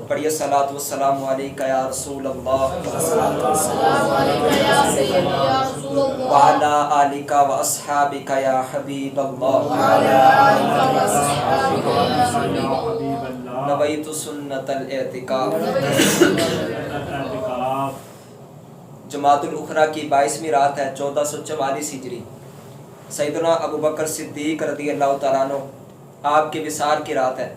پڑھیے صلاۃ والسلام علیکہ یا رسول اللہ وعلی آلکہ واصحابکہ یا حبیب اللہ نویت سنت الاعتکاف۔ جمادی الاخری کی 22ویں رات ہے، 1444 ہجری۔ سیدنا ابو بکر صدیق رضی اللہ تعالیٰ عنہ آپ کے وصال کی رات ہے،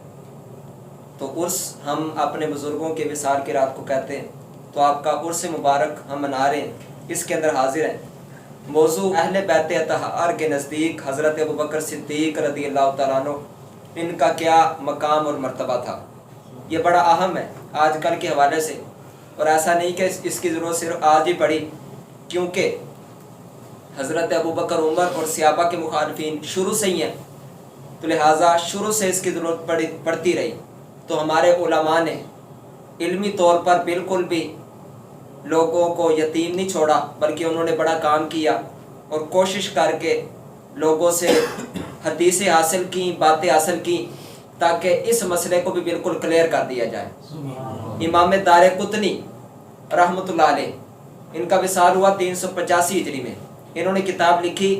تو عرس ہم اپنے بزرگوں کے وصال کی رات کو کہتے ہیں، تو آپ کا عرس مبارک ہم منا رہے ہیں، اس کے اندر حاضر ہیں۔ موضوع اہل بیت اطہار کے نزدیک حضرت ابو بکر صدیق رضی اللہ تعالیٰ عنہ ان کا کیا مقام اور مرتبہ تھا۔ یہ بڑا اہم ہے آج کل کے حوالے سے، اور ایسا نہیں کہ اس کی ضرورت صرف آج ہی پڑی، کیونکہ حضرت ابو بکر عمر اور صحابہ کے مخالفین شروع سے ہی ہیں، تو لہٰذا شروع سے اس کی ضرورت پڑتی رہی۔ تو ہمارے علماء نے علمی طور پر بالکل بھی لوگوں کو یتیم نہیں چھوڑا، بلکہ انہوں نے بڑا کام کیا اور کوشش کر کے لوگوں سے حدیثیں حاصل کی، باتیں حاصل کی، تاکہ اس مسئلے کو بھی بالکل کلیئر کر دیا جائے۔ امام دارقطنی رحمۃ اللہ علیہ، ان کا وصال ہوا 385 ہجری میں۔ انہوں نے کتاب لکھی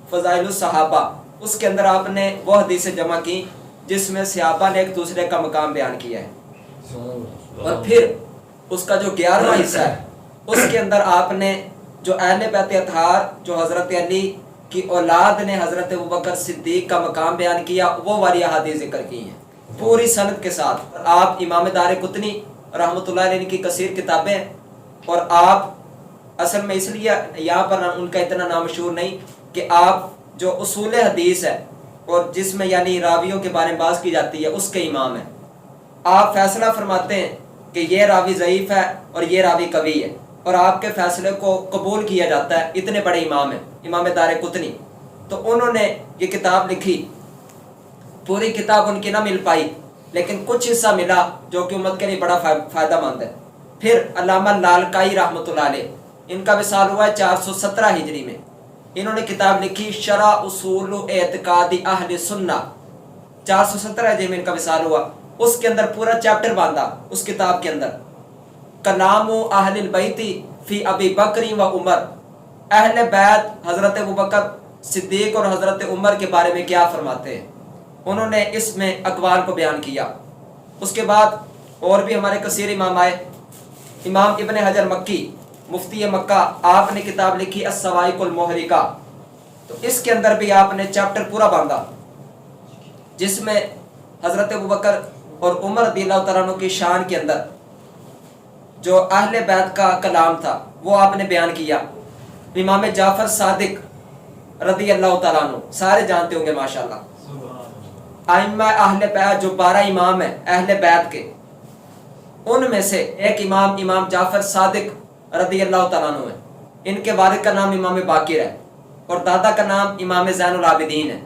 فضائل الصحابہ، اس کے اندر آپ نے وہ حدیثیں جمع کی جس میں صحابہ نے ایک دوسرے کا مقام بیان کیا ہے، اور پھر اس کا جو 11واں حصہ ہے اس کے اندر آپ نے جو اہل بیت اطہار، جو حضرت علی کی اولاد نے حضرت ابوبکر صدیق کا مقام بیان کیا، وہ والی احادیث ذکر کی ہیں پوری سند کے ساتھ۔ آپ امام دارقطنی رحمۃ اللہ علیہ کی کثیر کتابیں، اور آپ اصل میں اس لیے یہاں پر ان کا اتنا نام مشہور نہیں کہ آپ جو اصول حدیث ہے اور جس میں یعنی راویوں کے بارے میں بات کی جاتی ہے اس کے امام ہیں۔ آپ فیصلہ فرماتے ہیں کہ یہ راوی ضعیف ہے اور یہ راوی قوی ہے، اور آپ کے فیصلے کو قبول کیا جاتا ہے، اتنے بڑے امام ہیں امام دارقطنی۔ تو انہوں نے یہ کتاب لکھی، پوری کتاب ان کی نہ مل پائی، لیکن کچھ حصہ ملا جو کہ امت کے لیے بڑا فائدہ مند ہے۔ پھر علامہ لالکائی رحمۃ اللہ علیہ، ان کا وصال ہوا ہے 417 ہجری میں۔ انہوں نے کتاب لکھی شرح اصول اعتقاد اہل سنہ، 417 ہجری میں ان کا وصال ہوا۔ اس کے اندر پورا چیپٹر باندھا اس کتاب کے اندر، کلام اہل البیت فی ابی بکر و عمر، اہل بیت حضرت ابوبکر صدیق اور حضرت عمر کے بارے میں کیا فرماتے ہیں۔ انہوں نے اس میں اقوال کو بیان کیا۔ اس کے بعد اور بھی ہمارے کثیر امام آئے۔ امام ابن حجر مکی مفتی مکہ، آپ نے کتاب لکھی الصواعق المحرقہ، تو اس کے اندر بھی آپ نے چیپٹر پورا باندھا جس میں حضرت ابوبکر اور عمر رضی اللہ تعالیٰ عنہ کی شان کے اندر جو اہل بیت کا کلام تھا وہ آپ نے بیان کیا۔ امام جعفر صادق رضی اللہ تعالیٰ عنہ سارے جانتے ہوں گے ماشاءاللہ، ائمہ اہل بیت جو 12 امام ہیں اہل بیت کے، ان میں سے ایک امام امام جعفر صادق رضی اللہ تعالیٰ عنہ ہے۔ ان کے والد کا نام امام باقر ہے، اور دادا کا نام امام زین العابدین ہے،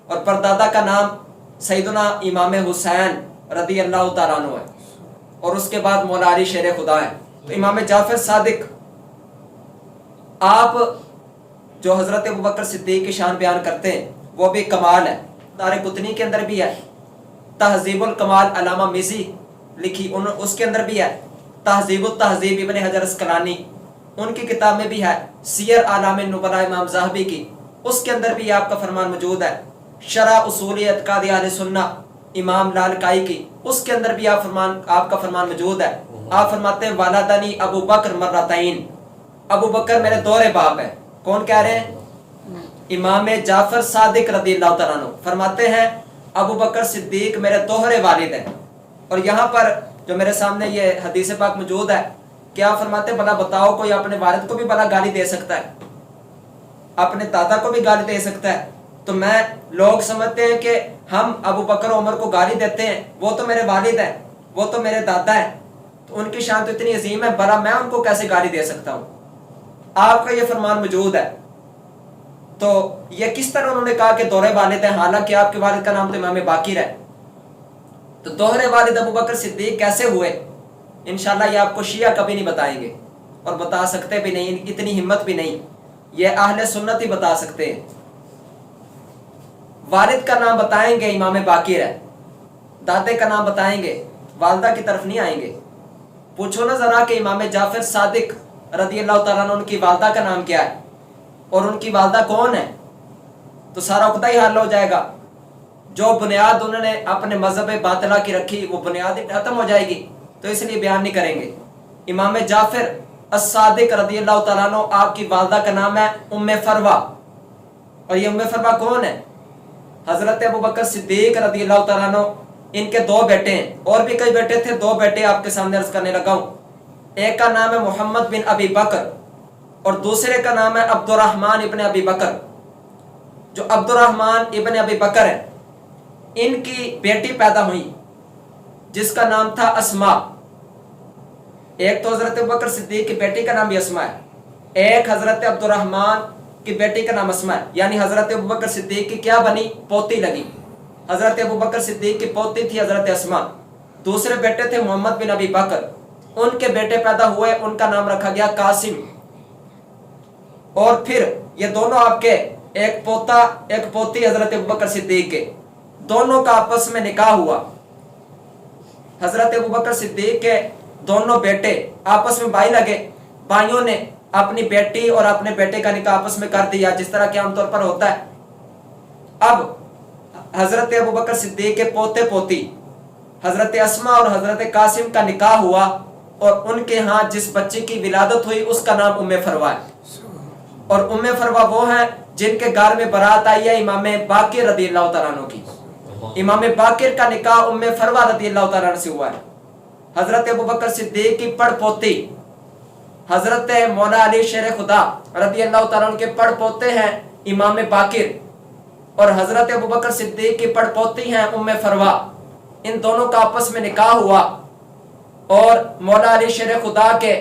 اور پردادا کا نام سیدنا امام حسین رضی اللہ تعالیٰ عنہ ہے، اور اس کے بعد مولا علی شیر خدا ہے۔ تو امام جعفر صادق، آپ جو حضرت ابوبکر صدیق کی شان بیان کرتے ہیں وہ بھی کمال ہے، دارقطنی کے اندر بھی ہے، تہذیب الکمال علامہ مزی لکھی اس کے اندر بھی ہے، تہذیب التہذیب ابن حجر اسقلانی ان کی کتاب میں بھی ہے، سیر اعلام النبلاء امام ذہبی کی اس کے اندر بھی آپ کا فرمان موجود ہے، شرح اصول اعتقاد اہل سنہ امام لالکائی کی اس کے اندر بھی آپ کا فرمان موجود ہے۔ آپ فرماتے ہیں والدنی ابو بکر مرتین، ابو بکر میرے دوہرے باپ ہیں۔ کون کہہ رہے ہیں؟ امام جعفر صادق رضی اللہ تعالیٰ عنہ فرماتے ہیں ابو بکر صدیق میرے دوہرے والد ہیں۔ اور یہاں پر جو میرے سامنے یہ حدیث پاک موجود ہے، کیا فرماتے ہیں؟ بھلا بتاؤ کوئی اپنے والد کو بھی بھلا گالی دے سکتا ہے؟ اپنے دادا کو بھی گالی دے سکتا ہے؟ تو میں لوگ سمجھتے ہیں کہ ہم ابو بکر و عمر کو گالی دیتے ہیں، وہ تو میرے والد ہیں، وہ تو میرے دادا ہیں، تو ان کی شان تو اتنی عظیم ہے، بھلا میں ان کو کیسے گالی دے سکتا ہوں؟ آپ کا یہ فرمان موجود ہے۔ تو یہ کس طرح انہوں نے کہا کہ دوہرے والد ہیں، حالانکہ آپ کے والد کا نام تو امام باقر ہے؟ تو دوہرے والد ابو بکر صدیق کیسے ہوئے؟ انشاءاللہ یہ آپ کو شیعہ کبھی نہیں بتائیں گے، اور بتا سکتے بھی نہیں، اتنی ہمت بھی نہیں، یہ اہل سنت ہی بتا سکتے ہیں۔ والد کا نام بتائیں گے امام باقر ہے، دادے کا نام بتائیں گے والدہ کی طرف نہیں آئیں گے. پوچھو نا ذرا کہ امام جعفر صادق رضی اللہ تعالیٰ عنہ ان کی والدہ کا نام کیا ہے اور ان کی والدہ کون ہے, تو سارا عقدہ ہی حل ہو جائے گا. جو بنیاد انہوں نے اپنے مذہب باطلہ کی رکھی وہ بنیاد ختم ہو جائے گی, تو اس لیے بیان نہیں کریں گے. امام جعفر الصادق رضی اللہ تعالیٰ عنہ آپ کی والدہ کا نام ہے ام فروہ, اور یہ ام فروہ کون ہے؟ حضرت ابوبکر صدیق رضی اللہ تعالیٰ عنہ ان کے 2 بیٹے ہیں, اور بھی کئی بیٹے تھے, 2 بیٹے آپ کے سامنے عرض کرنے لگا ہوں. ایک کا نام ہے محمد بن ابی بکر اور دوسرے کا نام ہے عبد الرحمن ابن ابی بکر. جو عبد الرحمن ابن ابی بکر ہے ان کی بیٹی پیدا ہوئی جس کا نام تھا اسماء. ایک تو حضرت ابوبکر صدیق کی بیٹی کا نام بھی اسماء ہے, ایک حضرت عبد الرحمن کی بیٹی کا نام اسماء ہے, یعنی حضرت ابوبکر صدیق کی کیا بنی؟ پوتی لگی. حضرت ابوبکر صدیق کی پوتی تھی حضرت اسماء. دوسرے بیٹے تھے محمد بن ابی بکر, ان کے بیٹے پیدا ہوئے, ان کا نام رکھا گیا قاسم. اور پھر یہ دونوں آپ کے ایک پوتا ایک پوتی حضرت ابوبکر صدیق کے, دونوں کا آپس میں نکاح ہوا. حضرت ابوبکر صدیق کے دونوں بیٹے آپس میں بھائی لگے, بھائیوں نے اپنی بیٹی اور اپنے بیٹے کا نکاح آپس میں کر دیا, جس طرح کہ عام طور پر ہوتا ہے. اب حضرت ابوبکر صدیق کے پوتے پوتی حضرت اسماء اور حضرت قاسم کا نکاح ہوا, اور ان کے ہاں جس بچی کی ولادت ہوئی اس کا نام ام فروہ ہے. اور ام فروہ وہ ہیں جن کے گھر میں بارات آئی ہے امام باقر رضی اللہ تعالیٰ عنہ کی. امام باقر کا نکاح ام فروہ رضی اللہ تعالیٰ عنہ سے ہوا ہے. حضرت ابوبکر صدیق کی پڑ پوتی حضرت مولا علی شیر خدا رضی اللہ تعالیٰ عنہ کے پڑ پوتے ہیں امام باقر, اور حضرت ابوبکر صدیق کی پڑ پوتی ہیں ام فروہ. ان دونوں کا آپس میں نکاح ہوا, اور مولا علی شیر خدا کے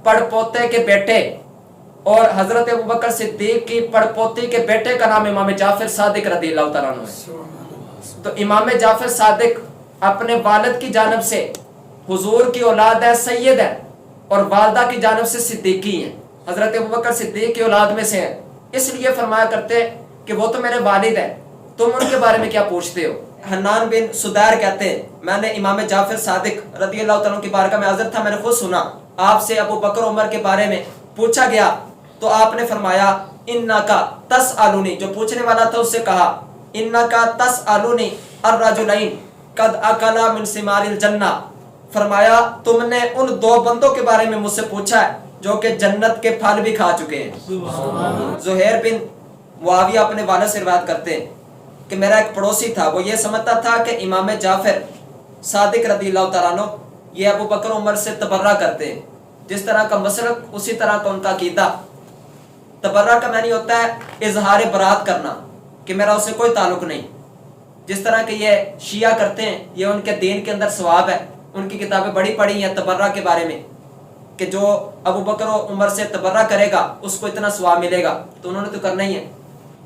پڑ پوتے کے بیٹے اور حضرت ابوبکر صدیق کی پڑ پوتی کے بیٹے کا نام امام جعفر صادق رضی اللہ تعالیٰ عنہ ہے. تو امام جعفر صادق اپنے والد کی جانب سے حضور کی اولاد ہے, سید ہے, اور والدہ کی جانب سے صدیقی ہیں, حضرت ابوبکر صدیق کی اولاد میں سے ہیں. اس لیے فرمایا کرتے کہ وہ تو میرے والد ہیں, تم ان کے بارے میں کیا پوچھتے ہو. حنان بن سدیر کہتے ہیں میں نے امام جعفر صادق رضی اللہ تعالیٰ عنہ کی بارگاہ میں حاضر تھا, میں نے خود سنا آپ سے ابو بکر عمر کے بارے میں پوچھا گیا, تو آپ نے فرمایا انکا تسألونی, جو پوچھنے والا تھا اس سے کہا انکا تسألونی الرجلین قد اکلا من ثمار الجنہ, فرمایا تم نے ان 2 بندوں کے بارے میں مجھ سے پوچھا ہے جو کہ جنت کے پھل بھی کھا چکے ہیں. زہیر بن معاویہ اپنے والد سے روایت کرتے ہیں کہ میرا ایک پڑوسی تھا, وہ یہ سمجھتا تھا کہ امام جعفر صادق رضی اللہ تعالیٰ عنہ یہ ابو بکر عمر سے تبرہ کرتے ہیں, جس طرح کا مسلک اسی طرح کا ان کا عقیدہ. تبرہ کا معنی ہوتا ہے اظہار برات کرنا کہ میرا اس سے کوئی تعلق نہیں, جس طرح کہ یہ شیعہ کرتے ہیں, یہ ان کے دین کے اندر ثواب ہے. ان کی کتابیں بڑی پڑھی ہیں تبرہ کے بارے میں کہ جو ابو بکر و عمر سے تبرہ کرے گا اس کو اتنا ثواب ملے گا, تو انہوں نے تو کرنا ہی ہے.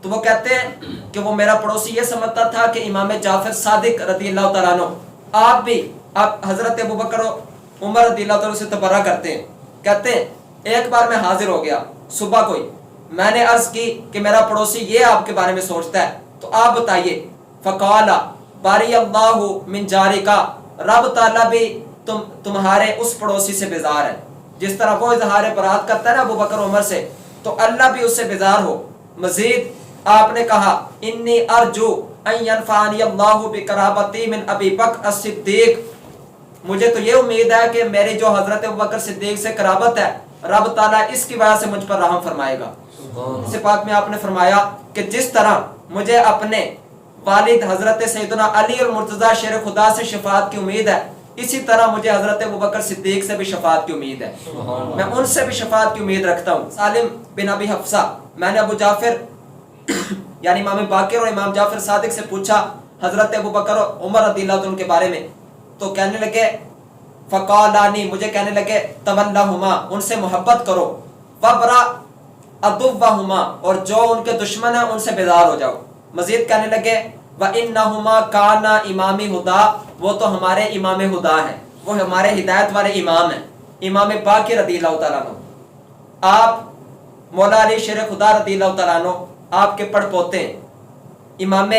تو وہ کہتے ہیں کہ وہ میرا پڑوسی یہ سمجھتا تھا کہ امام جعفر صادق رضی اللہ تعالیٰ عنہ آپ بھی آپ حضرت ابو بکر و عمر رضی اللہ تعالیٰ سے تبرہ کرتے ہیں. کہتے ہیں ایک بار میں حاضر ہو گیا صبح کوئی, میں نے عرض کی کہ میرا پڑوسی یہ آپ کے بارے میں سوچتا ہے, تو آپ بتائیے. فقال باری اللہ من جارکا, رب تعالیٰ بھی تمہارے اس پڑوسی سے بیزار ہے, جس طرح وہ اظہار برات کرتا ہے نا ابو بکر عمر سے, تو اللہ بھی اس سے بیزار ہو. مزید آپ نے کہا انی ارجو ان ینفعنی اللہ بقرابتی من ابی بکر الصدیق, مجھے تو یہ امید ہے کہ میری جو حضرت ابوبکر صدیق سے قرابت ہے رب تعالیٰ اس کی وجہ سے مجھ پر رحم فرمائے گا. اس پاک میں آپ نے فرمایا کہ جس طرح مجھے اپنے والد حضرت سیدنا علی المرتضی شیر خدا سے شفاعت کی امید ہے, اسی طرح مجھے حضرت ابوبکر صدیق سے بھی شفاعت کی امید ہے, میں ان سے بھی شفاعت کی امید رکھتا ہوں. سالم بن ابی حفصہ, میں نے ابو جعفر یعنی امام باقر اور امام جعفر صادق سے پوچھا حضرت ابو بکر اور عمر رضی اللہ عنہ کے بارے میں, تو کہنے لگے فقالانی, مجھے کہنے لگے تولاہما, ان سے محبت کرو, وبرا عدوہما, اور جو ان کے دشمن ہیں ان سے بیزار ہو جاؤ. مزید کہنے لگے وَإِنَّهُمَا كَانَا إِمَامِ هُدَى, وہ تو ہمارے امام ہدا ہیں, وہ ہمارے ہدایت والے امام ہیں, امام باقر رضی اللہ تعالیٰ عنہ. آپ مولا علی شیر خدا رضی اللہ تعالیٰ عنہ آپ کے پڑ پوتے ہیں, امام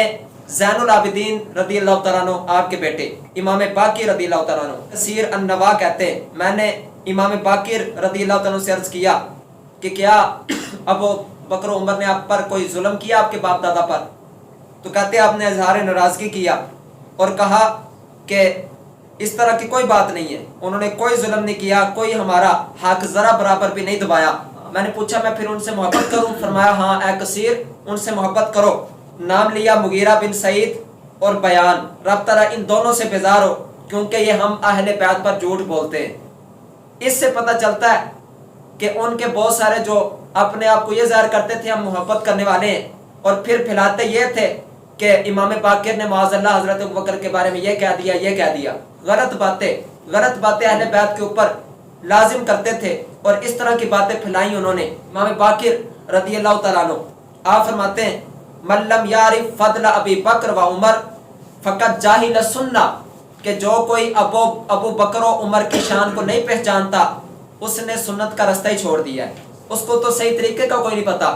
زین العابدین رضی اللہ تعالیٰ عنہ آپ کے بیٹے امام باقر رضی اللہ تعالیٰ عنہ کثیر النوا کہتے ہیں میں نے امام باقر رضی اللہ تعالیٰ عنہ سے عرض کیا کہ کیا ابو بکر و عمر نے آپ پر کوئی ظلم کیا آپ کے باپ دادا پر؟ تو کہتے آپ نے اظہار ناراضگی کیا اور کہا کہ اس طرح کی کوئی بات نہیں ہے، انہوں نے کوئی ظلم نہیں کیا، کوئی ہمارا حق ذرا برابر بھی نہیں دبایا۔ میں نے پوچھا میں پھر ان سے محبت کروں؟ فرمایا ہاں اے کثیر ان سے محبت کرو۔ نام لیا مغیرہ بن سعید اور بیان، رب تعالیٰ ان دونوں سے بیزار ہو کیونکہ یہ ہم اہل بیت پر جھوٹ بولتے ہیں۔ اس سے پتہ چلتا ہے کہ ان کے بہت سارے جو اپنے آپ کو یہ ظاہر کرتے تھے ہم محبت کرنے والے ہیں، اور پھر پھیلاتے یہ تھے کہ امام باقر نے معاذ اللہ حضرت ابوبکر کے بارے میں یہ کہہ دیا غلط باتیں اہل بیت کے اوپر لازم کرتے تھے، اور اس طرح کی باتیں پھیلائی انہوں نے۔ امام باقر رضی اللہ تعالیٰ عنہ آپ فرماتے ہیں من لم یعرف فضل ابی بکر و عمر فقط جاہل سنہ، کہ جو کوئی ابو بکر و عمر کی شان کو نہیں پہچانتا اس نے سنت کا رستہ ہی چھوڑ دیا ہے۔ اس کو تو صحیح طریقے کا کوئی نہیں پتا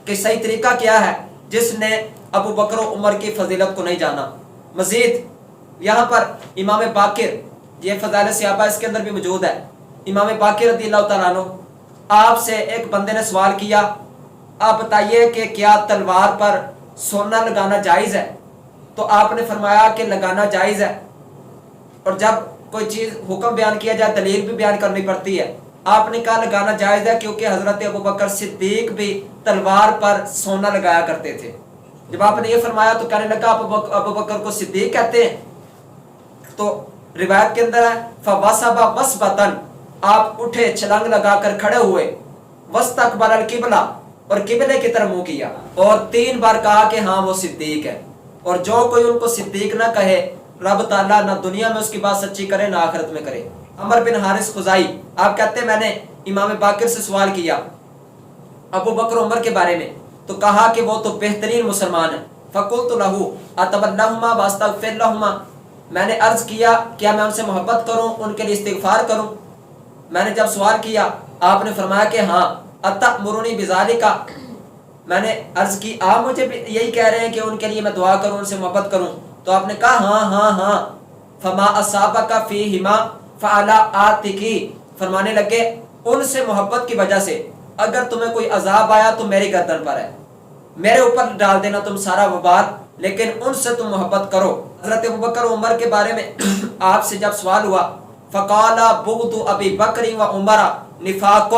کہ صحیح طریقہ کیا ہے، جس نے ابو بکر و عمر کی فضیلت کو نہیں جانا۔ مزید یہاں پر امام باقر، یہ فضائل صحابہ اس کے اندر بھی موجود ہے، امام باقر رضی اللہ تعالیٰ عنہ آپ سے ایک بندے نے سوال کیا آپ بتائیے کہ کیا تلوار پر سونا لگانا جائز ہے؟ تو آپ نے فرمایا کہ لگانا جائز ہے، اور جب کوئی چیز حکم بیان کیا جائے دلیل بھی بیان کرنی پڑتی ہے۔ آپ نے کہا لگانا جائز ہے کیونکہ حضرت ابو بکر صدیق بھی تلوار پر سونا لگایا کرتے تھے۔ جب آپ نے یہ فرمایا تو کہنے لگا ابو بکر کو صدیق کہتے ہیں؟ تو روایت کے اندر ہے فوسبا وسبتن، آپ اٹھے چھلانگ لگا کر کھڑے ہوئے، واستقبل القبلہ، اور قبلے کی طرف منہ کیا، اور 3 بار کہا کہ ہاں وہ صدیق ہے۔ اور جو کوئی ان کو صدیق نہ کہے رب تعالیٰ نہ دنیا میں اس کی بات سچی کرے نہ آخرت میں کرے۔ عمر بن حارث خزائی آپ کہتے ہیں میں نے امام باقر سے سوال کیا ابو بکر عمر کے بارے میں، تو کہا کہ وہ تو بہترین مسلمان ہیں۔ فقلت له اتبلہما واستغفر لہما، میں نے عرض کیا کیا میں ان سے محبت کروں، ان کے لیے استغفار کروں؟ میں نے جب سوال کیا آپ نے فرمایا کہ ہاں اتأمرنی بذالک، میں نے عرض کی آپ مجھے بھی یہی کہہ رہے ہیں کہ ان کے لیے میں دعا کروں، ان سے محبت کروں؟ تو آپ نے کہا ہاں فما اصابک فیہما فعلی آتکی، فرمانے لگے ان سے محبت کی وجہ سے اگر تمہیں کوئی عذاب آیا تو میری گردن پر ہے، میرے اوپر ڈال دینا تم سارا وبال، لیکن ان سے تم محبت کرو۔ حضرت ابوبکر و عمر کے بارے میں آپ سے جب سوال ہوا فقال بغض ابی بکر و عمر نفاق،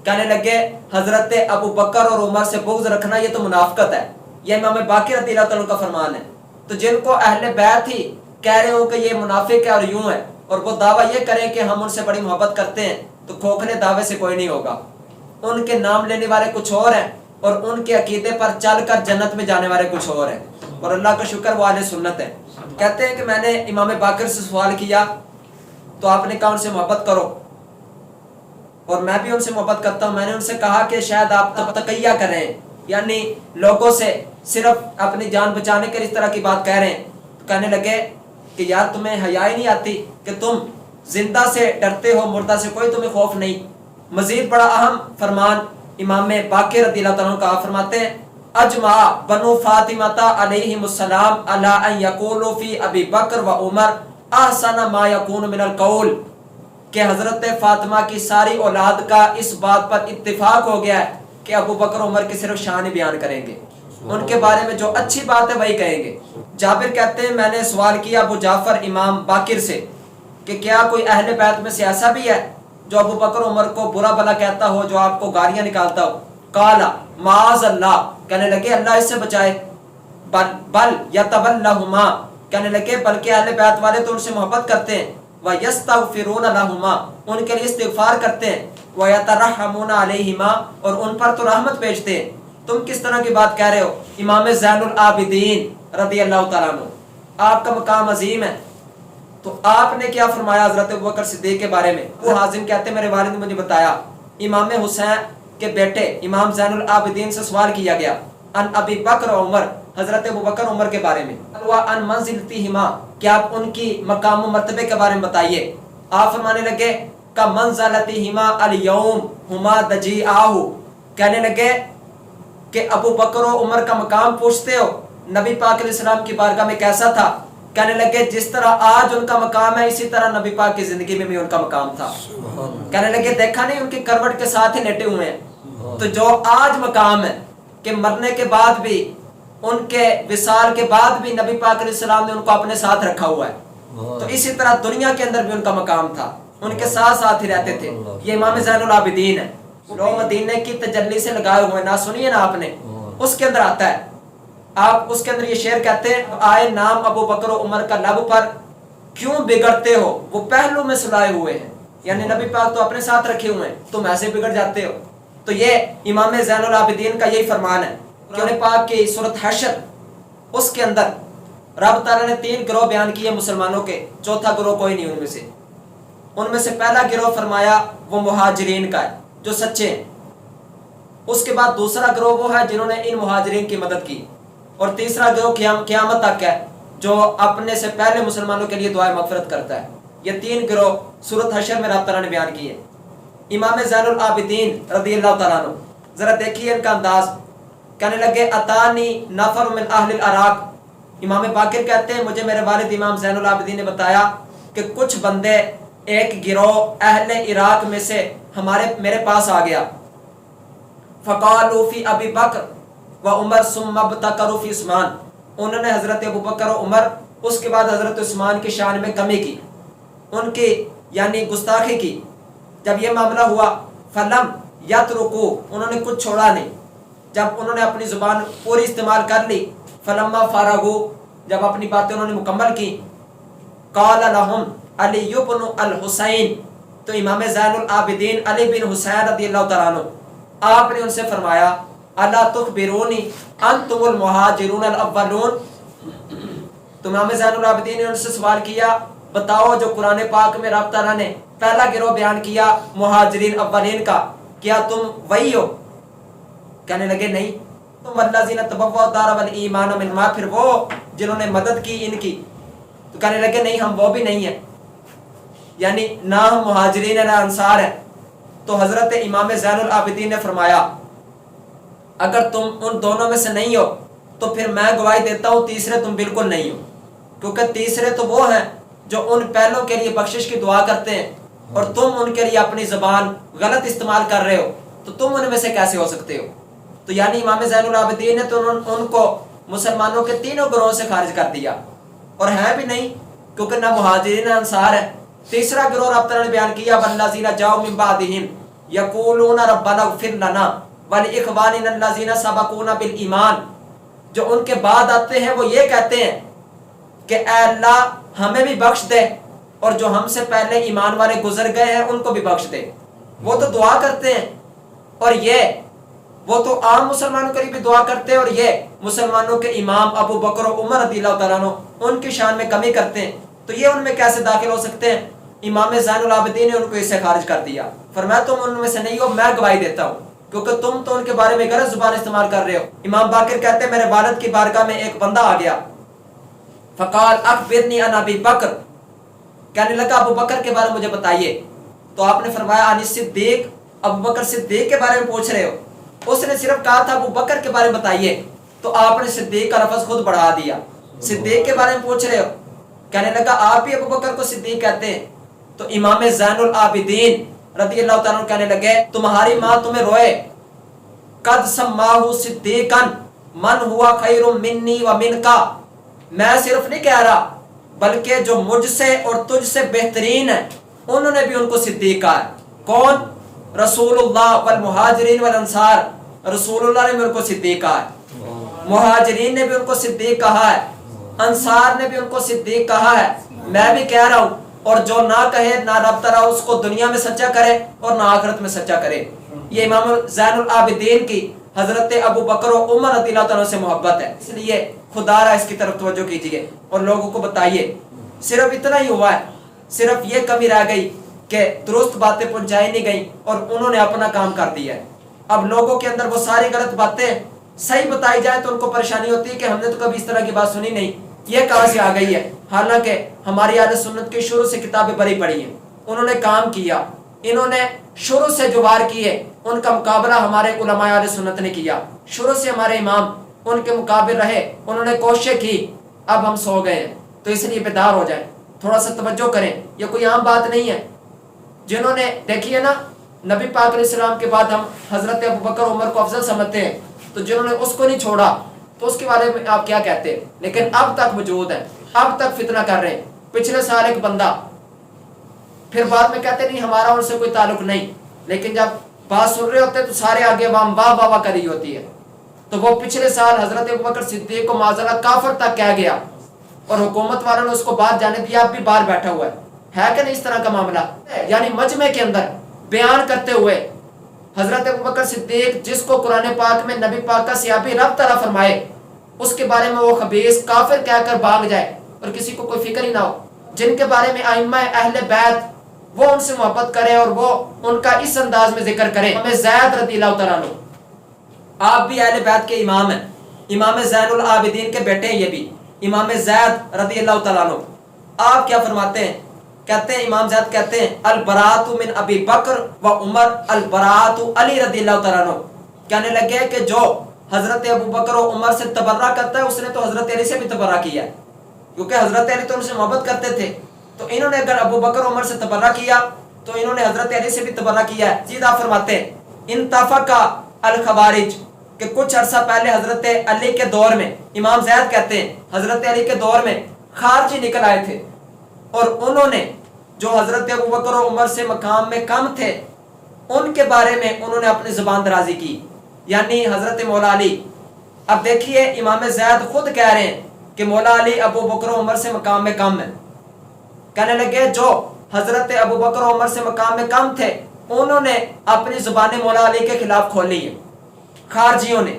کہنے لگے حضرت ابو بکر اور عمر سے بغض رکھنا یہ تو منافقت ہے۔ یہ امام باقر رضی اللہ تعالیٰ کا فرمان ہے۔ تو جن کو اہل بیت ہی کہہ رہے ہو کہ یہ منافق ہے اور یوں ہے، اور وہ دعویٰ یہ کریں کہ ہم ان سے بڑی محبت کرتے ہیں، تو کھوکھلے دعوے سے کوئی نہیں ہوگا۔ ان کے نام لینے والے کچھ اور ہیں اور ان کے عقیدے پر چل کر جنت میں جانے والے کچھ اور ہیں، اور اللہ کا شکر وہ اہل سنت ہے۔ کہتے ہیں کہ میں نے امام باقر سے سوال کیا تو آپ نے کہا ان سے محبت کرو، اور میں بھی ان سے محبت کرتا ہوں۔ میں نے ان سے کہا کہ شاید آپ تقیہ کریں، یعنی لوگوں سے صرف اپنی جان بچانے کے اس طرح کی بات کہہ رہے ہیں۔ تو کہنے لگے کہ یار تمہیں حیا ہی نہیں آتی کہ تم زندہ سے ڈرتے ہو، مردہ سے کوئی تمہیں خوف نہیں۔ مزید بڑا اہم فرمان امام باقر رضی اللہ تعالیٰ کا فرماتے ہیں اجمع بنو فاطمہ علیہم السلام علی ان یقولوا فی ابی بکر و عمر احسن ما یکون من القول، کہ حضرت فاطمہ کی ساری اولاد کا اس بات پر اتفاق ہو گیا ہے کہ ابو بکر عمر کی صرف شان ہی بیان کریں گے، ان کے بارے میں جو اچھی بات ہے وہی کہیں گے۔ جابر کہتے ہیں میں نے سوال کیا ابو جعفر امام باقر سے کہ کیا کوئی اہل بیت میں سے ایسا بھی ہے جو ابو بکر عمر کو برا بلا کہتا ہو، جو آپ کو گالیاں نکالتا ہو؟ قال معاذ اللہ، کہنے لگے اللہ اس سے بچائے۔ بل یتولہما، کہنے لگے بلکہ اہل بیت والے تو ان سے محبت کرتے ہیں، وَيَسْتَغْفِرُونَ لَهُمَا، ان کے لیے استغفار کرتے ہیں، وَيَتَرَحَّمُونَ عَلَيْهِمَا، اور ان پر تو رحمت بھیجتے ہیں۔ تم کس طرح کی بات کہہ رہے ہو؟ امام زین العابدین رضی اللہ تعالیٰ عنہ، آپ کا مقام عظیم ہے، تو آپ نے کیا فرمایا حضرت ابوبکر صدیق کے بارے میں؟ وہ حازم کہتے ہیں میرے والد نے مجھے بتایا امام حسین کے بیٹے امام زین العابدین سے سوال کیا گیا ان ابی بکر و عمر، حضرت ابوبکر عمر کے بارے میں، ان منزلتہما، کیا آپ ان کی مقام و مرتبے کے بارے میں بتائیے۔ آپ فرمانے لگے کا منزلتہما اليوم ہما دجیعہ، کہنے لگے کہ ابو بکر و عمر کا مقام پوچھتے ہو؟ نبی پاک علیہ السلام کی بارگاہ میں کیسا تھا؟ کہنے لگے جس طرح آج ان کا مقام ہے اسی طرح نبی پاک کی زندگی میں بھی ان کا مقام تھا۔ کہنے لگے دیکھا نہیں ان کی کروٹ کے ساتھ ہی لیٹے ہوئے ہیں، تو جو آج مقام ہے کہ مرنے کے بعد بھی، ان کے وصال کے بعد بھی نبی پاک علیہ السلام نے ان کو اپنے ساتھ رکھا ہوا ہے، تو اسی طرح دنیا کے اندر بھی ان کا مقام تھا، ان کے ساتھ ساتھ ہی رہتے تھے۔ یہ امام زین العابدین ہے، لوگ مدینے کی تجلی سے لگائے ہوئے، نہ سنیے نا آپ نے، اس کے اندر آتا ہے، آپ اس کے اندر یہ شعر کہتے ہیں آئے نام ابو بکر و عمر کا لب پر کیوں بگڑتے ہو وہ پہلو میں سلائے ہوئے ہیں، یعنی نبی پاک تو اپنے ساتھ رکھے ہوئے ہیں، تم ایسے بگڑ جاتے ہو۔ تو یہ امام زین العابدین کا یہی فرمان ہے کہ قرآن پاک کی سورۃ حشر، اس کے اندر رب تعالیٰ نے 3 گروہ بیان کیے مسلمانوں کے، چوتھا گروہ کوئی نہیں ان میں سے پہلا گروہ فرمایا وہ مہاجرین کا ہے جو سچے ہیں، اس کے بعد دوسرا گروہ وہ ہے جنہوں نے ان مہاجرین کی مدد کی، اور تیسرا گروہ قیامت تک ہے جو اپنے سے پہلے مسلمانوں کے لیے دعائے مغفرت کرتا ہے۔ یہ 3 گروہ سورۃ حشر میں رب تعالیٰ نے بیان کیے۔ امام زین العابدین رضی اللہ تعالیٰ عنہ، ذرا دیکھیے ان کا انداز، کہنے لگے اتانی نفر من اہل العراق، امام باقر کہتے ہیں مجھے میرے والد امام زین العابدین نے بتایا کہ کچھ بندے، ایک گروہ اہل عراق میں سے میرے پاس آ گیا، فقالوا فی ابی بکر و عمر ثم ابتکروا فی عثمان، انہوں نے حضرت ابو بکر و عمر، اس کے بعد حضرت عثمان کی شان میں کمی کی، ان کی یعنی گستاخی کی۔ جب یہ معاملہ ہوا فلم یترکوا، انہوں نے کچھ چھوڑا نہیں، جب انہوں نے اپنی زبان پوری استعمال کر لی، فلما فارغوا، جب اپنی باتیں انہوں نے مکمل کی، قال لهم علی بن الحسین، تو امام زین العابدین علی بن حسین رضی اللہ تعالیٰ عنہ، آپ نے ان سے فرمایا الا تخبرونی انتم المہاجرون الاولون، تو امام زین العابدین نے ان سے سوال کیا بتاؤ جو قرآن پاک میں رب تعالیٰ نے پہلا گروہ بیان کیا مہاجرین اولین کا، کیا تم وہی ہو؟ کہنے لگے نہیں، تم الذین تبوؤا الدار والایمان من ما، پھر وہ جنہوں نے مدد کی ان کی، تو کہنے لگے نہیں ہم وہ بھی نہیں ہیں، یعنی نہ ہم مہاجرین ہیں نہ انصار ہیں۔ تو حضرت امام زین العابدین نے فرمایا اگر تم ان دونوں میں سے نہیں ہو تو پھر میں گواہی دیتا ہوں تیسرے تم بالکل نہیں ہو، کیونکہ تیسرے تو وہ ہیں جو ان پہلوں کے لیے بخشش کی دعا کرتے ہیں، اور تم ان کے لیے اپنی زبان غلط استعمال کر رہے ہو، تو تم ان میں سے کیسے ہو سکتے ہو؟ تو یعنی امام زین العابدین نے تو ان کو مسلمانوں کے تینوں گروہوں سے خارج کر دیا، اور ہیں بھی نہیں کیونکہ نہ مہاجرین نہ انصار ہے۔ تیسرا گروہ رب تعالیٰ نے بیان کیا والذین جاؤ من بعدہم یقولون ربنا اغفر لنا ولاخواننا الذین سبقونا بالایمان، جو ان کے بعد آتے ہیں وہ یہ کہتے ہیں کہ اے اللہ ہمیں بھی بخش دے اور جو ہم سے پہلے ایمان والے گزر گئے ہیں ان کو بھی بخش دے۔ وہ تو دعا کرتے ہیں، اور وہ تو عام مسلمانوں کے لیے بھی دعا کرتے ہیں، اور یہ مسلمانوں کے امام ابو بکر و عمر رضی اللہ تعالیٰ عنہ ان کی شان میں کمی کرتے ہیں، تو یہ ان میں کیسے داخل ہو سکتے ہیں؟ امام زین العابدین نے ان کو اس سے خارج کر دیا، فرمایا تم ان میں سے نہیں ہو، میں گواہی دیتا ہوں کیونکہ تم تو ان کے بارے میں غلط زبان استعمال کر رہے ہو۔ امام باقر کہتے ہیں میرے والد کی بارگاہ میں ایک بندہ آ گیا، فقال اخبرنی عن ابی بکر، کہنے لگا ابو بکر کے بارے میں مجھے بتائیے، تو آپ نے فرمایا عن صدیق، ابو بکر صدیق کے بارے میں پوچھ رہے ہو؟ اس نے صرف کہا تھا ابو بکر کے بارے میں بتائیے، تو آپ نے صدیق کا لفظ خود بڑھا دیا، صدیق کے بارے میں پوچھ رہے ہو؟ کہنے لگا آپ بھی ابو بکر کو صدیق کہتے ہیں؟ تو امام زین العابدین رضی اللہ تعالیٰ عنہ کہنے لگے تمہاری ماں تمہیں روئے، قد سماہ صدیقا من ہوا خیر منی و منکا، میں صرف نہیں کہہ رہا بلکہ جو مجھ سے اور تجھ سے بہترین ہے انہوں نے بھی ان کو صدیق کہا ہے۔ کون؟ رسول اللہ والمہاجرین والانصار، رسول اللہ نے بھی ان کو صدیق کہا ہے، مہاجرین نے بھی ان کو صدیق کہا ہے، انصار نے بھی ان کو صدیق کہا ہے، میں بھی کہہ رہا ہوں، اور جو نہ کہے نہ رب تعالیٰ اس کو دنیا میں سچا کرے اور نہ آخرت میں سچا کرے۔ یہ امام زین العابدین کی حضرت ابو بکر و عمر رضی اللہ تعالیٰ سے محبت ہے، اس لیے خدا را اس کی طرف توجہ کیجیے اور لوگوں کو بتائیے۔ صرف اتنا ہی ہوا ہے، صرف یہ کمی رہ گئی کہ درست باتیں پہنچائی نہیں گئیں اور انہوں نے اپنا کام کر دیا ہے۔ اب لوگوں کے اندر وہ ساری غلط باتیں صحیح بتائی جائیں تو ان کو پریشانی ہوتی ہے کہ ہم نے تو کبھی اس طرح کی بات سنی نہیں، یہ کہاں سے آ گئی ہے؟ حالانکہ ہماری اہل سنت کی شروع سے کتابیں بڑی پڑھی ہیں، انہوں نے کام کیا، انہوں نے شروع سے جو وار کیے ان کا مقابلہ ہمارے علماء اہل سنت نے کیا، شروع سے ہمارے امام ان کے مقابل رہے, انہوں نے کوشش کی اب ہم سو گئے ہیں تو اس لیے بیدار ہو جائیں, تھوڑا سا توجہ کریں, یہ کوئی عام بات نہیں ہے. جنہوں نے دیکھیے نا نبی پاک علیہ السلام کے بعد ہم حضرت ابوبکر عمر کو افضل سمجھتے ہیں, تو جنہوں نے اس کو نہیں چھوڑا تو اس کے بارے میں آپ کیا کہتے ہیں؟ لیکن اب تک موجود ہے, اب تک فتنہ کر رہے ہیں. پچھلے سال ایک بندہ, پھر بعد میں کہتے نہیں ہمارا ان سے کوئی تعلق نہیں, لیکن جب بات سن رہے ہوتے تو سارے آگے واہ واہ واہ کری ہوتی ہے. تو وہ پچھلے سال حضرت ابوبکر صدیق کو معذرہ کافر تک کہہ گیا اور حکومت والوں نے اس کو باہر جانے دیا, اب بھی باہر بیٹھا ہوا ہے کہ نہیں اس طرح کا معاملہ. یعنی مجمع کے اندر بیان کرتے ہوئے حضرت ابوبکر صدیق جس کو قرآن پاک میں نبی پاک کا صحابی رب تعالیٰ فرمائے, اس کے بارے میں وہ خبیث کافر کہہ کر بھاگ جائے اور کسی کو کوئی فکر ہی نہ ہو. جن کے بارے میں ائمہ اہل بیت وہ ان سے محبت کریں اور وہ ان کا اس انداز میں ذکر کریں. ہمیں زید رضی اللہ تعالیٰ عنہ, آپ بھی اہل بیت کے امام ہیں, امام زین العابدین کے بیٹے ہیں, یہ بھی امام زید رضی اللہ تعالیٰ عنہ. آپ کیا فرماتے ہیں؟ کہتے ہیں امام زید کہتے ہیں البراۃ من ابی بکر و عمر البراۃ علی رضی اللہ تعالیٰ عنہ. کہنے لگے کہ جو حضرت ابو بکر و عمر سے تبرہ کرتا ہے اس نے تو حضرت علی سے بھی تبرہ کیا ہے, کیونکہ حضرت علی تو ان سے محبت کرتے تھے. تو انہوں نے اگر ابو بکر و عمر سے تبرہ کیا تو انہوں نے حضرت علی سے بھی تبرہ کیا ہے. سیدھا فرماتے ہیں انتفق الخوارج, کہ کچھ عرصہ پہلے حضرت علی کے دور میں, امام زید کہتے ہیں حضرت علی کے دور میں خارجی نکل آئے تھے, اور انہوں نے جو حضرت ابو بکر و عمر سے مقام میں کم تھے ان کے بارے میں انہوں نے اپنی زبان درازی کی, یعنی حضرت مولا علی. اب دیکھیے امام زید خود کہہ رہے ہیں کہ مولا علی ابو بکر و عمر سے مقام میں کم ہے. کہنے لگے جو حضرت ابو بکر و عمر سے مقام میں کم تھے انہوں نے اپنی زبان مولا علی کے خلاف کھولی ہے خارجیوں نے,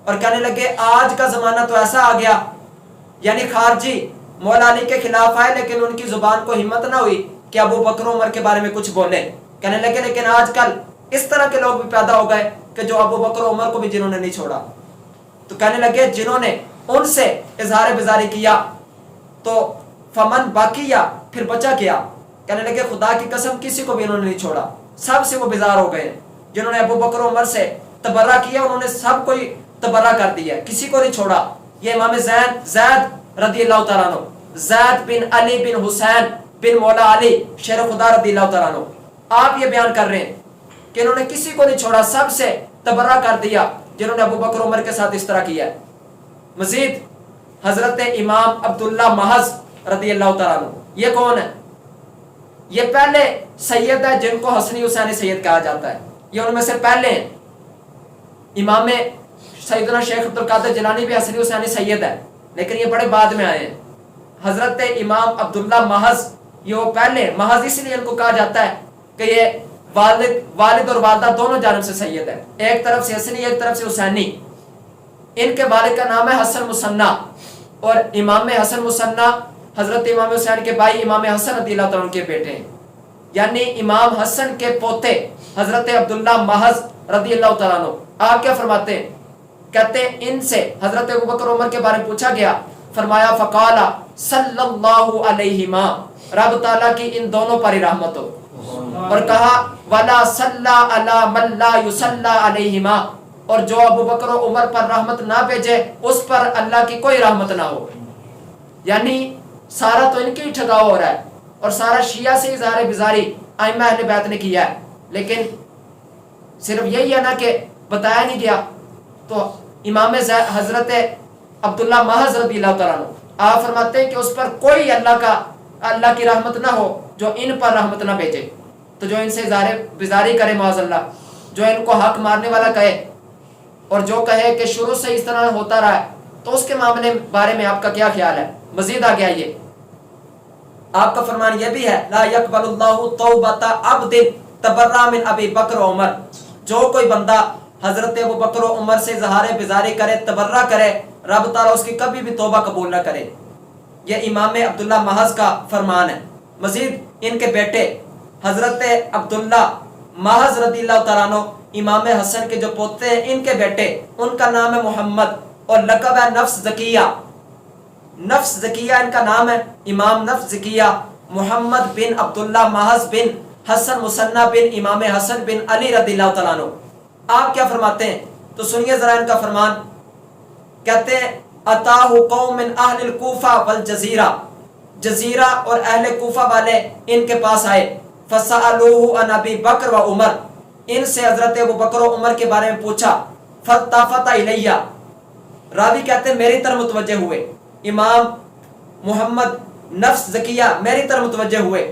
اور کہنے لگے آج کا زمانہ تو ایسا آ گیا, یعنی خارجی مولا علی کے خلاف آئے لیکن ان کی زبان کو ہمت نہ ہوئی کہ ابو بکر و عمر کے بارے میں کچھ بولے. کہنے لگے لیکن آج کل اس طرح کے لوگ بھی پیدا ہو گئے کہ جو ابو بکر و عمر کو بھی جنہوں نے نہیں چھوڑا. تو کہنے لگے جنہوں نے ان سے اظہار بزاری کیا تو فمن باقیہ, پھر بچا کیا. کہنے لگے خدا کی قسم کسی کو بھی انہوں نے نہیں چھوڑا, سب سے وہ بیزار ہو گئے. جنہوں نے ابو بکر و عمر سے تبرہ کیا انہوں نے سب کو ہی تبرہ کر دیا, کسی کو نہیں چھوڑا. یہ امام زید رضی اللہ تعالیٰ عنہ, زید بن علی بن حسین بن مولا علی شیر خدا رضی اللہ تعالیٰ عنہ, آپ یہ بیان کر رہے ہیں کہ انہوں نے کسی کو نہیں چھوڑا, سب سے تبرہ کر دیا جنہوں نے ابو بکر عمر کے ساتھ اس طرح کیا ہے. مزید حضرت امام عبداللہ محض رضی اللہ تعالیٰ عنہ, یہ کون ہے؟ یہ پہلے سید ہے جن کو حسنی حسینی سید کہا جاتا ہے, یہ ان میں سے پہلے ہیں. امام سیدنا شیخ عبدالقادر جیلانی بھی حسنی حسینی سید ہے, لیکن یہ بڑے بعد میں آئے ہیں. حضرت امام عبداللہ محض یہ وہ پہلے, محض اس لیے ان کو کہا جاتا ہے کہ یہ والد اور والدہ دونوں جانب سے سید ہے, ایک طرف سے حسنی ایک طرف سے حسینی. ان کے والد کا نام ہے حسن مصنع, اور امام حسن مصنع حضرت امام حسین کے بھائی امام حسن رضی اللہ تعالیٰ عنہ کے بیٹے ہیں, یعنی امام حسن کے پوتے حضرت عبداللہ محض رضی اللہ تعالیٰ عنہ. آپ کیا فرماتے ہیں؟ کہتے ہیں ان سے حضرت ابوبکر عمر کے بارے میں پوچھا گیا, فرمایا فقال صلی اللہ علیہما, رب تعالیٰ کی ان دونوں پر رحمت ہو, اور کہا ولا صلی علی من لا یصلی علیہما, اور جو ابوبکر و عمر پر رحمت نہ بھیجے اس پر اللہ کی کوئی رحمت نہ ہو. یعنی سارا تو ان کی ٹھگاؤ ہو رہا ہے, اور سارا شیعہ سے اظہار بزاری ائمہ اہل بیت نے کیا ہے, لیکن صرف یہی ہے نا کہ بتایا نہیں گیا. تو امام حضرت عبداللہ محض رضی اللہ تعالیٰ عنہ آپ فرماتے ہیں کہ اس پر کوئی اللہ کی رحمت نہ ہو جو ان پر رحمت نہ بھیجے. تو جو ان سے اظہار بزاری کرے معاذ اللہ, جو ان کو حق مارنے والا کہے, اور جو کہے کہ شروع سے اس طرح ہوتا رہا ہے, تو اس کے معاملے بارے میں آپ کا کیا خیال ہے؟ مزید آ گیا یہ آپ کا فرمان یہ بھی ہے لا یقبل اللہ توبۃ عبد تبرأ من ابی بکر و عمر, جو کوئی بندہ حضرت ابو بکر و عمر سے اظہار بزاری کرے, تبرہ کرے, رب تعالیٰ اس کی کبھی بھی توبہ قبول نہ کرے. یہ امام عبداللہ محض کا فرمان ہے. مزید ان کے بیٹے حضرت عبداللہ محض رضی اللہ تعالیٰ عنہ امام حسن کے جو پوتے ہیں ان کے بیٹے, ان کا نام ہے محمد اور لقب ہے نفس زکیہ. نفس زکیہ ان کا نام ہے, امام نفس زکیہ محمد بن عبداللہ محض بن حسن مصنع بن امام حسن بن علی رضی اللہ تعالیٰ عنہ. آپ کیا فرماتے ہیں؟ تو سنیے ذرا ان کا فرمان. کہتے ہیں اتاہ قوم من اہل الکوفہ والجزیرہ، جزیرہ اور اہل کوفہ والے ان کے پاس آئے، فسألوہ عن ابی بکر و عمر، ان سے حضرت ابو بکر و عمر کے بارے میں پوچھا، فالتفت الیہ، راوی کہتے ہیں میری طرف متوجہ ہوئے، امام محمد نفس زکیہ میری طرف متوجہ ہوئے،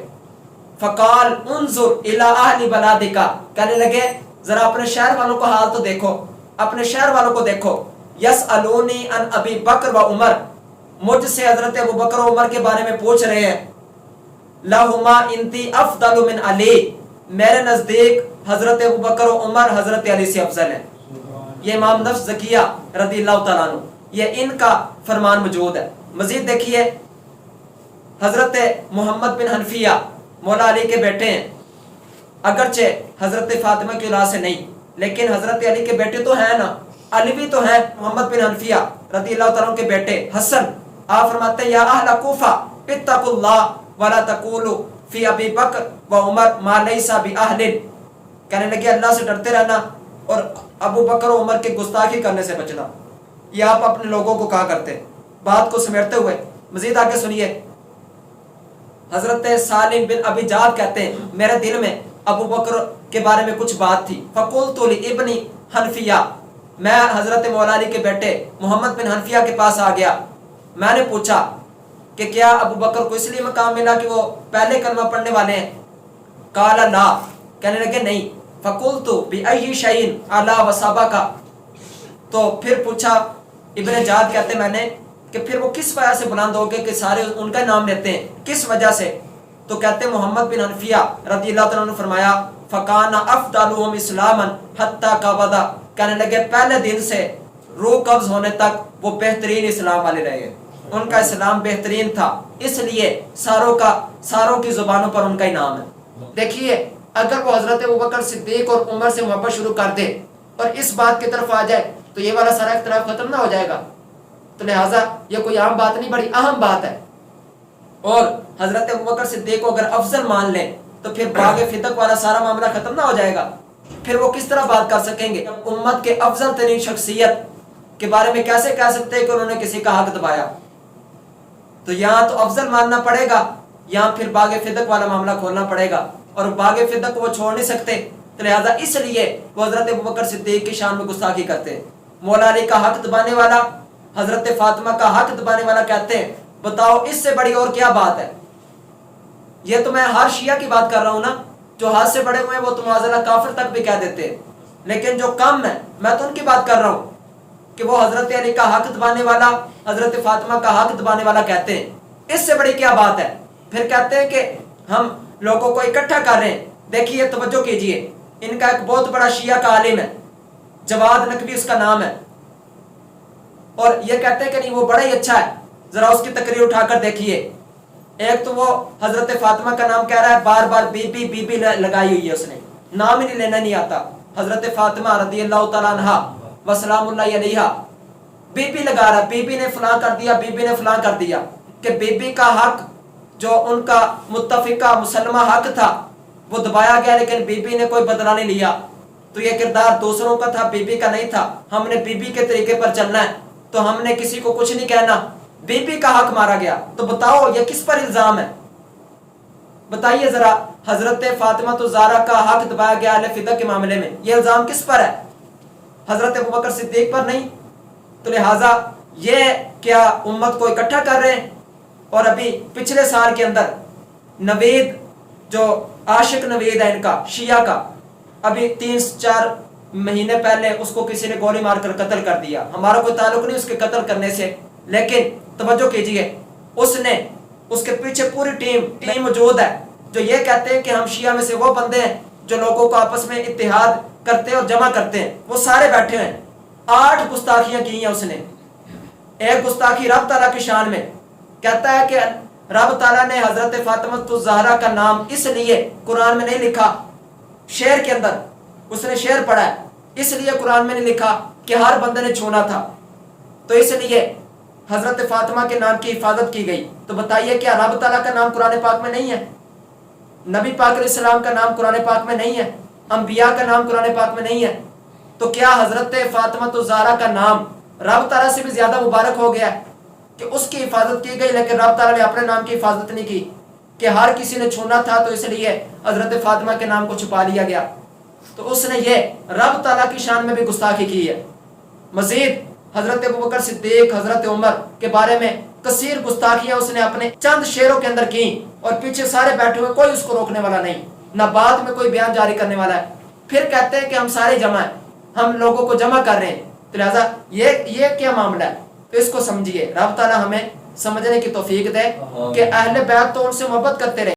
فقال انظر الی اہل بلادک، کہنے لگے ذرا اپنے شہر والوں کو حال تو دیکھو، اپنے شہر والوں کو دیکھو، یسألونی عن ابی بکر و عمر، مجھ سے حضرت ابو بکر و عمر کے بارے میں پوچھ رہے ہیں، لہما انتی افضل من علی، میرے نزدیک حضرت ابو بکر و عمر حضرت علی سے افضل ہیں۔ یہ امام نفس زکیہ رضی اللہ تعالیٰ عنہ، یہ ان کا فرمان موجود ہے۔ مزید دیکھیے حضرت محمد بن حنفیہ مولا علی کے بیٹے ہیں، اگرچہ حضرت فاطمہ کی اولاد سے نہیں، لیکن حضرت علی کے بیٹے تو ہیں نا، علوی تو ہیں۔ محمد بن حنفیہ رضی اللہ تعالیٰ عنہ کے بیٹے حسن، آپ فرماتے ہیں یا اہل کوفہ اتقوا اللہ ولا تقولوا فی ابی بکر و عمر ما لیس باہل، کہنے لگے اللہ سے ڈرتے رہنا اور ابو بکر و عمر کے گستاخی کرنے سے بچنا، یہ آپ اپنے لوگوں کو کہا کرتے۔ بات کو سمیٹتے ہوئے مزید آگے سنیے، حضرت سالم بن ابی جعد کہتے ہیں میرے دل میں ابو بکر کے بارے میں کچھ بات تھی، فقلت لابن حنفیہ، میں حضرت مولا علی کے بیٹے محمد بن حنفیہ کے پاس آ گیا، میں نے پوچھا کہ کیا ابو بکر کو اس لیے مقام ملا کہ وہ پہلے کلمہ پڑھنے والے ہیں؟ قال لا، کہنے لگے نہیں، فقلت بأی شیء علی وسبق، تو پھر پوچھا ابن جعد کہتے میں نے کہ پھر وہ کس وجہ سے بلند ہو گئے کہ سارے ان کا نام لیتے ہیں، کس وجہ سے؟ تو کہتے محمد بن حنفیہ رضی اللہ تعالیٰ عنہ نے فرمایا فکان افضلهم اسلاما حتی قبض، کہنے لگے پہلے دن سے روح قبض ہونے تک وہ بہترین اسلام والے رہے، ان کا اسلام بہترین تھا، اس لیے ساروں کی زبانوں پر ان کا ہی نام ہے۔ دیکھیے اگر وہ حضرت ابوبکر صدیق اور عمر سے محبت شروع کر دے اور اس بات کی طرف آ جائے تو یہ والا سارا اختلاف ختم نہ ہو جائے گا، تو لہٰذا یہ کوئی عام بات نہیں، بڑی اہم بات ہے۔ اور حضرت ابوبکر صدیق کو اگر افضل مان لیں تو پھر باغ فدق والا سارا معاملہ ختم نہ ہو جائے گا، پھر وہ کس طرح بات کر سکیں گے؟ امت کے افضل ترین شخصیت کے بارے میں کیسے کہہ سکتے ہیں کہ انہوں نے کسی کا حق دبایا؟ تو یہاں تو افضل ماننا پڑے گا، یہاں پھر باغ فدق والا معاملہ کھولنا پڑے گا، اور باغ فدق کو وہ چھوڑ نہیں سکتے، تو لہٰذا اس لیے وہ حضرت ابوبکر صدیق کی شان میں گستاخی کرتے ہیں۔ مولا علی کا حق دبانے والا، حضرت فاطمہ کا حق دبانے والا کہتے ہیں بتاؤ اس سے بڑی اور کیا بات ہے؟ یہ تو میں ہر شیعہ کی بات کر رہا ہوں نا، جو ہاتھ سے بڑے ہوئے ہیں وہ تو معاذاللہ کافر تک بھی کہہ دیتے ہیں، لیکن جو کم ہے میں تو ان کی بات کر رہا ہوں کہ وہ حضرت علی کا حق دبانے والا، حضرت فاطمہ کا حق دبانے والا کہتے ہیں، اس سے بڑی کیا بات ہے؟ پھر کہتے ہیں کہ ہم لوگوں کو اکٹھا کر رہے ہیں۔ دیکھیے توجہ کیجئے، ان کا ایک بہت بڑا شیعہ کا عالم ہے، جواد نقوی اس کا نام ہے، اور یہ کہتے ہیں کہ نہیں وہ بڑا ہی اچھا ہے، ذرا اس کی تقریر اٹھا کر دیکھیے۔ ایک تو وہ حضرت فاطمہ کا نام کہہ رہا ہے، بار بار بی بی لگائی ہوئی ہے، اس نے نام ہی نہیں لینا نہیں آتا، حضرت فاطمہ رضی اللہ تعالیٰ عنہا وسلام اللہ علیہا، بی لگا رہا ہے، بی بی نے فلاں کر دیا، بی بی نے فلاں کر دیا، کہ بی بی کا حق جو ان کا متفقہ مسلمہ حق تھا وہ دبایا گیا، لیکن بی بی نے کوئی بدلہ نہیں لیا، تو یہ کردار دوسروں کا تھا، بی بی کا نہیں تھا، ہم نے بی بی کے طریقے پر چلنا ہے، تو ہم نے کسی کو کچھ نہیں کہنا، بی بی کا حق مارا گیا۔ تو بتاؤ یہ کس پر الزام ہے؟ بتائیے ذرا، حضرت فاطمہ تو زہرا کا حق دبایا گیا اہل فدق کے معاملے میں، یہ الزام کس پر ہے؟ حضرت ابوبکر صدیق پر نہیں؟ تو لہٰذا یہ کیا امت کو اکٹھا کر رہے ہیں؟ اور ابھی پچھلے سال کے اندر نوید جو عاشق نوید ہے ان کا شیعہ کا، ابھی 3-4 مہینے پہلے اس کو کسی نے گولی مار کر قتل کر دیا، ہمارا کوئی تعلق نہیں اس کے قتل کرنے سے، لیکن توجہ کیجئے اس نے، اس کے پیچھے پوری ٹیم موجود ہے جو یہ کہتے ہیں کہ ہم شیعہ میں سے وہ بندے ہیں جو لوگوں کو آپس میں اتحاد کرتے ہیں اور جمع کرتے ہیں، وہ سارے بیٹھے ہیں۔ 8 گستاخیاں کی ہیں اس نے۔ ایک گستاخی رب تعالیٰ کی شان میں، کہتا ہے کہ رب تعالیٰ نے حضرت فاطمہ الزہرا کا نام اس لیے قرآن میں نہیں لکھا، شعر کے اندر اس نے شعر پڑھا ہے، اس لیے قرآن میں نہیں لکھا کہ ہر بندے نے چھونا تھا، تو اس لیے حضرت فاطمہ کے نام کی حفاظت کی گئی۔ تو بتائیے کیا رب تعالیٰ کا نام قرآن پاک میں نہیں ہے؟ نبی پاک علیہ السلام کا نام قرآن پاک میں نہیں ہے؟ انبیاء کا نام قرآن پاک میں نہیں ہے؟ تو کیا حضرت فاطمہ الزہرا کا نام رب تعالیٰ سے بھی زیادہ مبارک ہو گیا کہ اس کی حفاظت کی گئی، لیکن رب تعالیٰ نے اپنے نام کی حفاظت نہیں کی کہ ہر کسی نے چھونا تھا تو اس لیے حضرت فاطمہ کے نام کو چھپا لیا گیا، تو اس نے یہ رب تعالیٰ کی شان میں بھی گستاخی کی ہے۔ مزید حضرت ابوبکر صدیق، حضرت عمر کے بارے میں کثیر گستاخیاں اس نے اپنے چند شعروں کے اندر کی، اور پیچھے سارے بیٹھے ہوئے، کوئی اس کو روکنے والا نہیں، نہ بعد میں کوئی بیان جاری کرنے والا ہے۔ پھر کہتے ہیں کہ ہم سارے جمع ہیں، ہم لوگوں کو جمع کر رہے ہیں، تو لہٰذا یہ کیا معاملہ ہے؟ تو اس کو سمجھیے، رب تعالیٰ ہمیں سمجھنے کی توفیق دے کہ اہل بیت تو ان سے محبت کرتے رہے۔